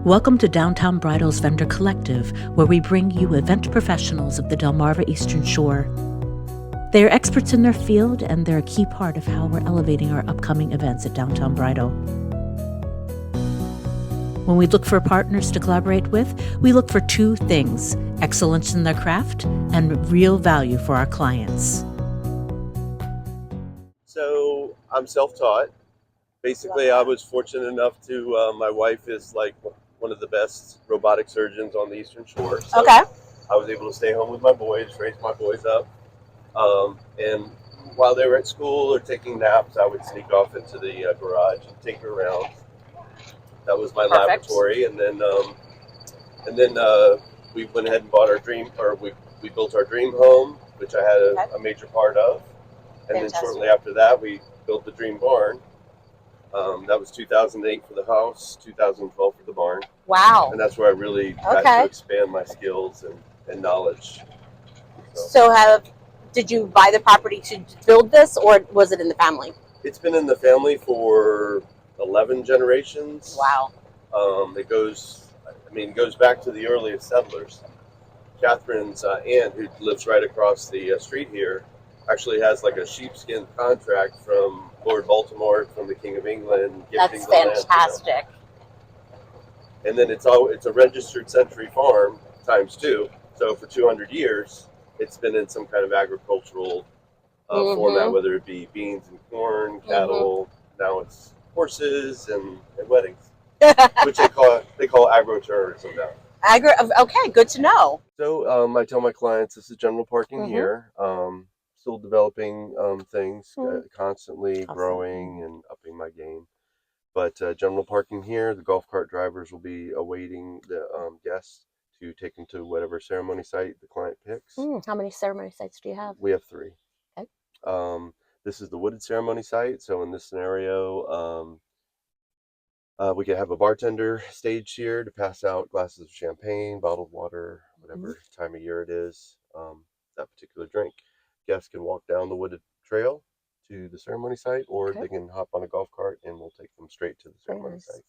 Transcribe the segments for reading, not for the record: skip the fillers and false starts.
Welcome to Downtown Bridal's Vendor Collective, where we bring you event professionals of the Delmarva Eastern Shore. They are experts in their field, and they're a key part of how we're elevating our upcoming events at Downtown Bridal. When we look for partners to collaborate with, we look for two things: excellence in their craft and real value for our clients. So I'm self-taught. Basically, I was fortunate enough to, my wife is like one of the best robotic surgeons on the Eastern Shore. So Okay. I was able to stay home with my boys, raise my boys up. And while they were at school or taking naps, I would sneak off into the garage and tinker around. That was my laboratory. And then we went ahead and bought our dream, or we built our dream home, which I had a major part of. And then shortly after that, we built the dream barn. That was 2008 for the house, 2012 for the barn. Wow. And that's where I really got to expand my skills and knowledge. So did you buy the property to build this, or was it in the family? It's been in the family for 11 generations. Wow. It goes back to the earliest settlers. Catherine's aunt, who lives right across the street here, actually has like a sheepskin contract from Lord Baltimore, from the King of England. That's fantastic. And then it's a registered century farm times two. So for 200 years, it's been in some kind of agricultural format, whether it be beans and corn, cattle. Now it's horses and weddings, which they call agro-tourism now. Okay, good to know. So I tell my clients this is general parking here. Still developing things, constantly growing and upping my game. But general parking here, the golf cart drivers will be awaiting the guests to take them to whatever ceremony site the client picks. How many ceremony sites do you have? We have 3. Okay. This is the wooded ceremony site. So in this scenario, we could have a bartender stage here to pass out glasses of champagne, bottled water, whatever time of year it is, that particular drink. Guests can walk down the wooded trail to the ceremony site, or they can hop on a golf cart and we'll take them straight to the ceremony site.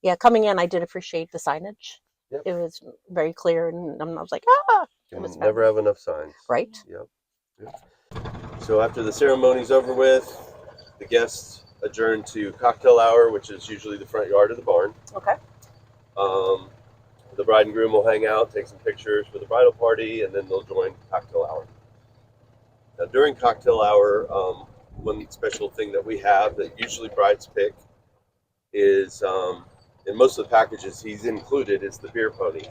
Yeah, coming in, I did appreciate the signage. Yep. It was very clear, and I was like, Can never have enough signs. Right. Yep. So after the ceremony's over with, the guests adjourn to cocktail hour, which is usually the front yard of the barn. Okay. The bride and groom will hang out, take some pictures for the bridal party, and then they'll join cocktail hour. Now, during cocktail hour, one special thing that we have that usually brides pick is, in most of the packages he's included, is the beer pony.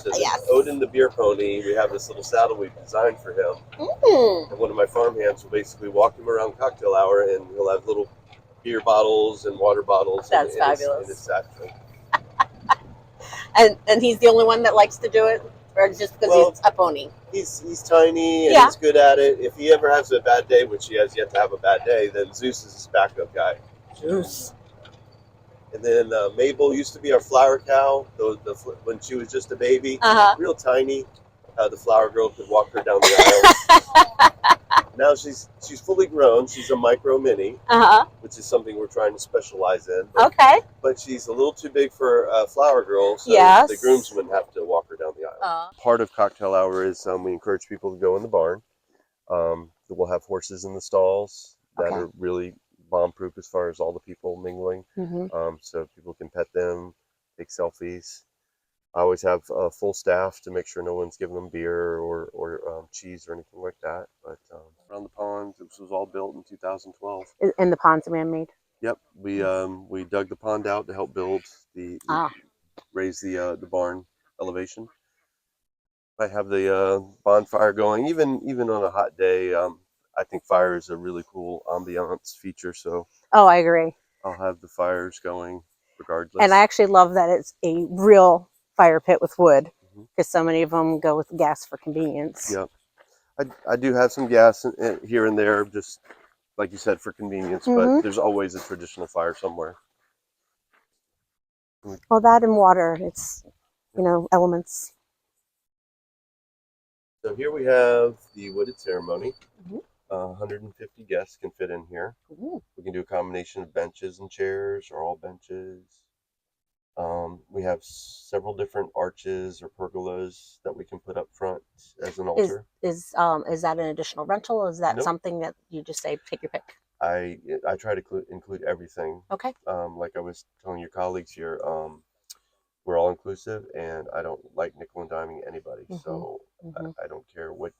So Odin the beer pony, we have this little saddle we've designed for him. And one of my farmhands will basically walk him around cocktail hour, and he'll have little beer bottles and water bottles That's fabulous. in his satchel. And he's the only one that likes to do it, or just because he's a pony? He's tiny and he's good at it. If he ever has a bad day, which he has yet to have a bad day, then Zeus is his backup guy. Zeus. And then Mabel used to be our flower cow. When she was just a baby, real tiny. The flower girl could walk her down the aisle. Now she's fully grown. She's a micro mini, which is something we're trying to specialize in. But she's a little too big for a flower girl, so the groomsmen have to walk her down the aisle. Part of cocktail hour is we encourage people to go in the barn. We'll have horses in the stalls that are really bomb-proof as far as all the people mingling, so people can pet them, take selfies. I always have a full staff to make sure no one's giving them beer or cheese or anything like that. But around the ponds, this was all built in 2012. And the ponds are man-made? Yep, we dug the pond out to help build raise the barn elevation. I have the bonfire going, even on a hot day. I think fire is a really cool ambiance feature, so I agree. I'll have the fires going regardless. And I actually love that it's a real fire pit with wood, because so many of them go with gas for convenience. Yep. I do have some gas here and there, just like you said, for convenience, but there's always a traditional fire somewhere. Well, that and water, it's, elements. So here we have the wooded ceremony. 150 guests can fit in here. We can do a combination of benches and chairs, or all benches. We have several different arches or pergolas that we can put up front as an altar. Is that an additional rental? Or is that Nope. something that you just say take your pick? I try to include everything. Okay. Like I was telling your colleagues here, we're all inclusive, and I don't like nickel and diming anybody. So I don't care what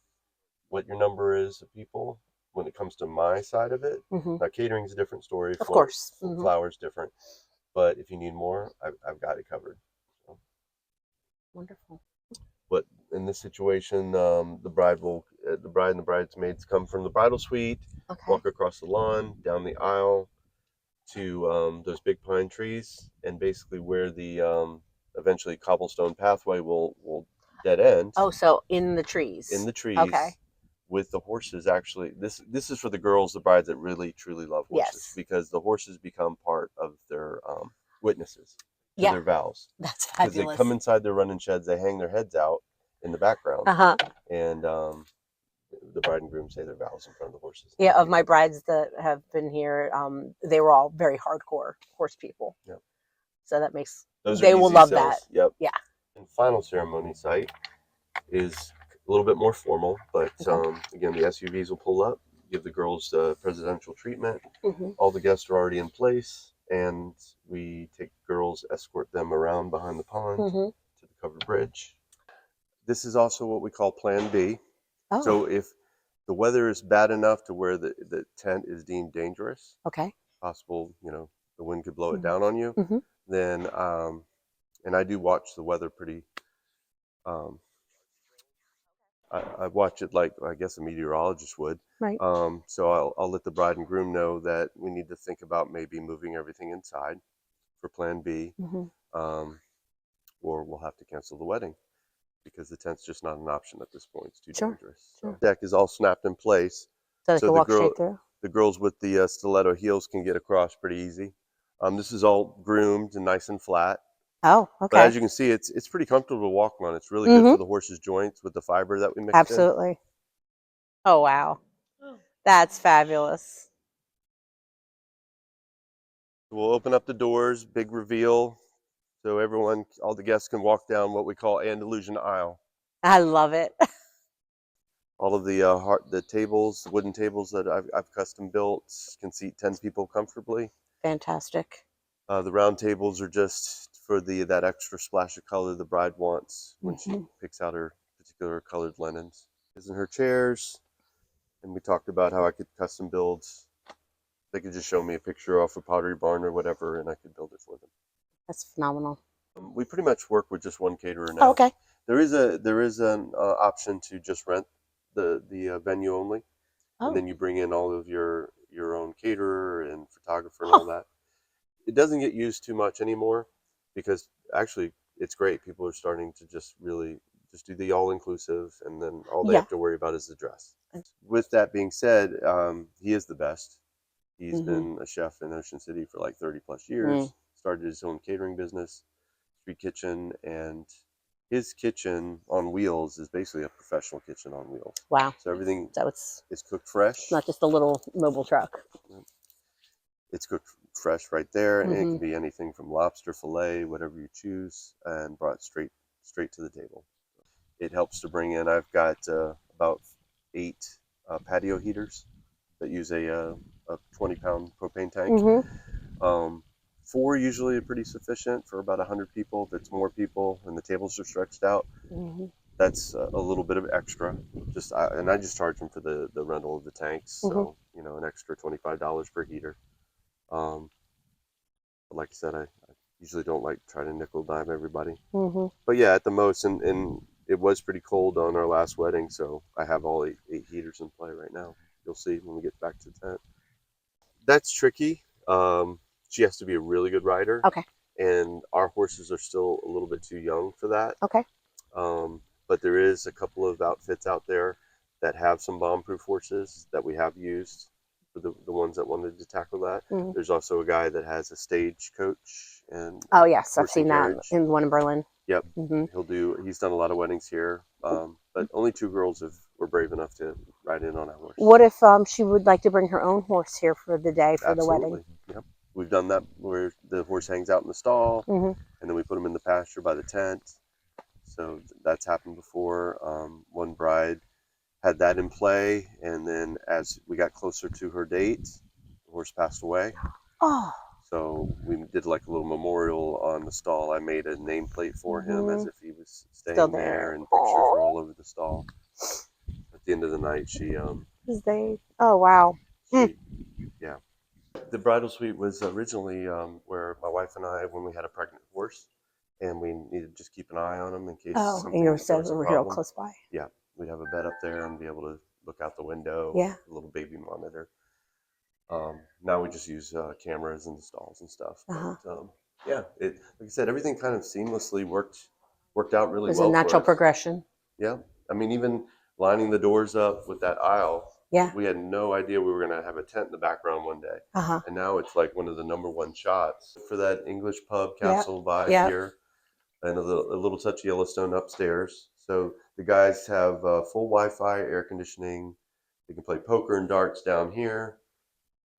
your number is of people when it comes to my side of it. Now catering is a different story. Of course. Flowers different. But if you need more, I've got it covered. So. Wonderful. But in this situation, the bride and the bridesmaids come from the bridal suite, walk across the lawn, down the aisle to those big pine trees, and basically where the eventually cobblestone pathway will dead end. Oh, so in the trees. In the trees. Okay. With the horses, actually, this is for the girls, the brides that really truly love horses, because the horses become part of their witnesses to their vows. That's fabulous. Because they come inside their running sheds, they hang their heads out in the background, and the bride and groom say their vows in front of the horses. Yeah, of my brides that have been here, they were all very hardcore horse people. Yep. So that makes they will love that. Yep. Yeah. And final ceremony site is a little bit more formal, but again, the SUVs will pull up, give the girls presidential treatment. All the guests are already in place, and we take girls, escort them around behind the pond to the covered bridge. This is also what we call Plan B. Oh. So if the weather is bad enough to where the tent is deemed dangerous, possible, the wind could blow it down on you, then, and I do watch the weather pretty, I watch it like I guess a meteorologist would. Right. So I'll let the bride and groom know that we need to think about maybe moving everything inside for Plan B, or we'll have to cancel the wedding because the tent's just not an option at this point. It's too dangerous. So the deck is all snapped in place, so they can walk straight through. The girls with the stiletto heels can get across pretty easy. This is all groomed and nice and flat. Oh, okay. But as you can see, it's pretty comfortable to walk on. It's really good for the horse's joints with the fiber that we mixed in. Absolutely. Oh, wow. That's fabulous. We'll open up the doors, big reveal, so all the guests can walk down what we call Andalusian aisle. I love it. All of the tables, the wooden tables that I've custom built can seat 10 people comfortably. Fantastic. The round tables are just for that extra splash of color the bride wants when she picks out her particular colored linens. And her chairs, and we talked about how I could custom build. They could just show me a picture off a Pottery Barn or whatever, and I could build it for them. That's phenomenal. We pretty much work with just one caterer now. Oh, okay. There is an option to just rent the venue only, and then you bring in all of your own caterer and photographer and all that. It doesn't get used too much anymore because actually it's great. People are starting to just really just do the all-inclusive, and then all they have to worry about is the dress. With that being said, he is the best. He's been a chef in Ocean City for like 30 plus years, started his own catering business, street kitchen, and his kitchen on wheels is basically a professional kitchen on wheels. Wow. So everything is cooked fresh. It's not just a little mobile truck. It's cooked fresh right there, and it can be anything from lobster fillet, whatever you choose, and brought straight to the table. It helps to bring in, I've got about 8 patio heaters that use a 20-pound propane tank. 4 usually are pretty sufficient for about 100 people. If it's more people and the tables are stretched out, that's a little bit of extra. And I just charge them for the rental of the tanks, so an extra $25 per heater. But like I said, I usually don't like try to nickel dime everybody. But yeah, at the most, and it was pretty cold on our last wedding, so I have all 8 heaters in play right now. You'll see when we get back to the tent. That's tricky. She has to be a really good rider. Okay. And our horses are still a little bit too young for that. Okay. But there is a couple of outfits out there that have some bomb-proof horses that we have used for the ones that wanted to tackle that. There's also a guy that has a stage coach and yes, I've seen that in one in Berlin. Yep. He's done a lot of weddings here, but only 2 girls were brave enough to ride in on a horse. What if she would like to bring her own horse here for the day for the wedding? Yep. we've done that where the horse hangs out in the stall, Mm-hmm. and then we put him in the pasture by the tent. So that's happened before. One bride had that in play, and then as we got closer to her date, the horse passed away. Oh. So we did like a little memorial on the stall. I made a nameplate for him as if he was staying Still there, there. and pictures were all over the stall. At the end of the night, Oh, wow. yeah. The bridal suite was originally where my wife and I, when we had a pregnant horse, and we needed to just keep an eye on him in case something and you was said a we were problem. close by. Yeah, we'd have a bed up there and be able to look out the window. Yeah. A little baby monitor. Now we just use cameras in the stalls and stuff. Uh-huh. But, yeah, like I said, everything kind of seamlessly worked out really It was well. a natural for us. progression. Yeah, I mean, even lining the doors up with that aisle. Yeah. We had no idea we were going to have a tent in the background one day. Uh-huh. And now it's like one of the #1 shots for that English pub castle vibe here, and a little touch of Yellowstone upstairs. So the guys have full Wi-Fi, air conditioning. They can play poker and darts down here.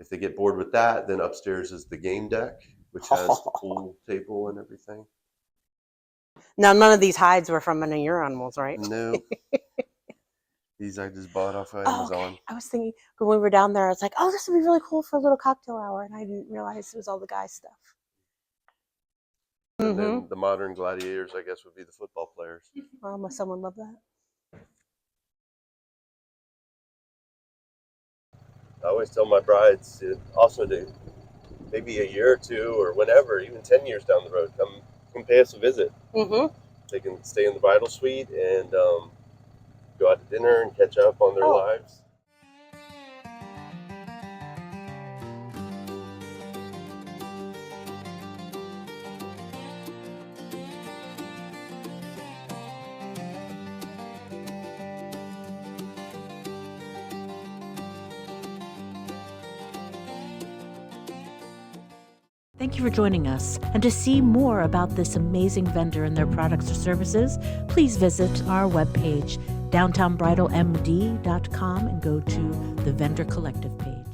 If they get bored with that, then upstairs is the game deck, which has the pool table and everything. Now, none of these hides were from any of your animals, right? No. These I just bought off of Amazon. Okay. I was thinking when we were down there, I was like, oh, this would be really cool for a little cocktail hour. And I didn't realize it was all the guy stuff. And then the modern gladiators, I guess, would be the football players. Well, must someone love that? I always tell my brides also to maybe a year or two or whenever, even 10 years down the road, come pay us a visit. Mm-hmm. They can stay in the bridal suite and go out to dinner and catch up on their lives. Thank you for joining us. And to see more about this amazing vendor and their products or services, please visit our webpage, downtownbridalmd.com, and go to the Vendor Collective page.